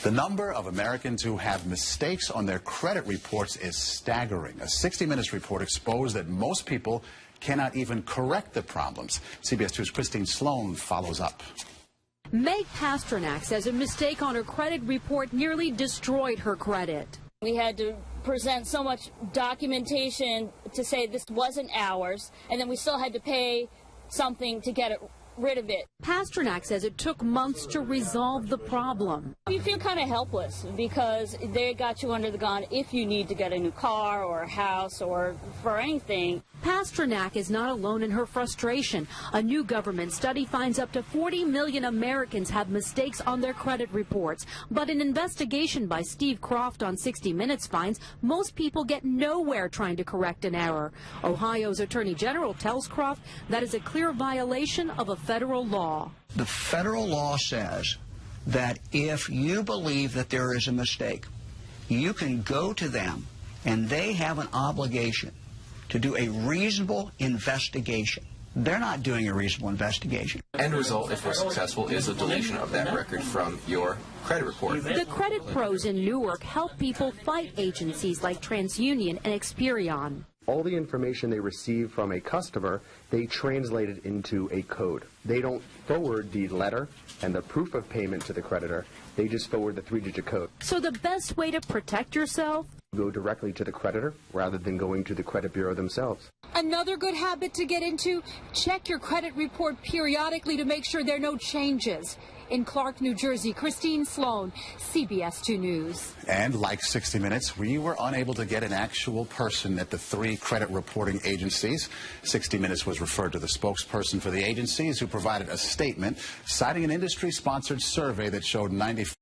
The number of Americans who have mistakes on their credit reports is staggering. A 60 Minutes report exposed that most people cannot even correct the problems. CBS 2's Christine Sloan follows up. Meg Pasternak says a mistake on her credit report nearly destroyed her credit. We had to present so much documentation to say this wasn't ours, and then we still had to pay something to get rid of it. Pasternak says it took months to resolve the problem. You feel kind of helpless because they got you under the gun if you need to get a new car or a house or for anything. Pasternak is not alone in her frustration. A new government study finds up to 40 million Americans have mistakes on their credit reports. But an investigation by Steve Croft on 60 Minutes finds most people get nowhere trying to correct an error. Ohio's Attorney General tells Croft that is a clear violation of a federal law. The federal law says that if you believe that there is a mistake, you can go to them and they have an obligation to do a reasonable investigation. They're not doing a reasonable investigation. End result, if we're successful, is a deletion of that record from your credit report. The credit pros in Newark help people fight agencies like TransUnion and Experian. All the information they receive from a customer, they translate it into a code. They don't forward the letter and the proof of payment to the creditor. They just forward the 3-digit code. So the best way to protect yourself? Go directly to the creditor rather than going to the credit bureau themselves. Another good habit to get into, check your credit report periodically to make sure there are no changes. In Clark, New Jersey, Christine Sloan, CBS 2 News. And like 60 Minutes, we were unable to get an actual person at the 3 credit reporting agencies. 60 Minutes was referred to the spokesperson for the agencies, who provided a statement citing an industry-sponsored survey that showed 95